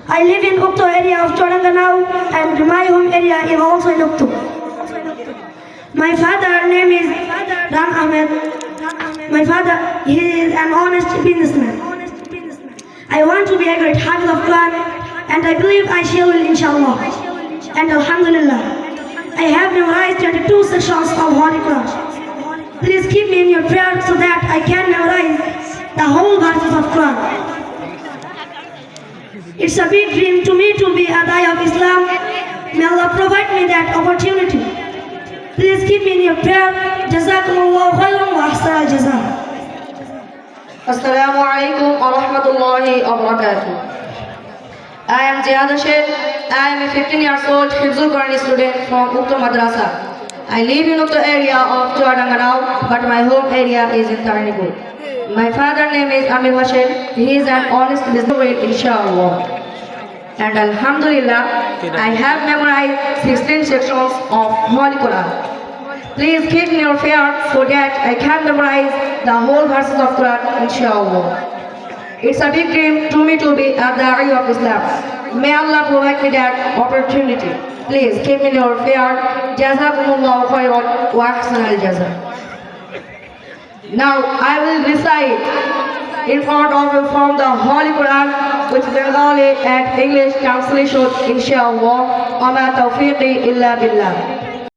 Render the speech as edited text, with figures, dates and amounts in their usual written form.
I live in Ukto area of Choranganao and my home area is also in Ukto. My father name is Ram Ahmed. My father, he is an honest businessman. I want to be a great Hafiz of Quran and I believe I shall will inshallah. And Alhamdulillah, I have memorized 22 sections of Holy Quran. Please keep me in your prayer so that I can memorize the whole verses of Quran. It's a big dream to me to be a Dai of Islam. May Allah provide me that opportunity. Please keep me in your prayer. Jazakumullahu khairan wa ahsan al-jaza. Assalamu alaikum wa rahmatullahi wa barakatuh. I am Jihad Hussain. I am a 15 years old Hifzul Quran student from Ukto Madrasa. I live in Ukto area of Choranganao, but my home area is in Tarnipur. My father name is Amir Hussain. He is an honest businessman, inshallah. And Alhamdulillah, I have memorized 16 sections of Holy Quran. Please keep me in your prayer so that I can memorize the whole verses of Quran, inshallah. It's a big dream to me to be a Da'i of Islam. May Allah provide me that opportunity. Please keep me in your prayer. Jazakumullahu khairan wa ahsan al-jaza. Now I will recite in front of you from the Holy Quran with Bengali and English translation, inshallah. Wa ma tawfiqi illa billah.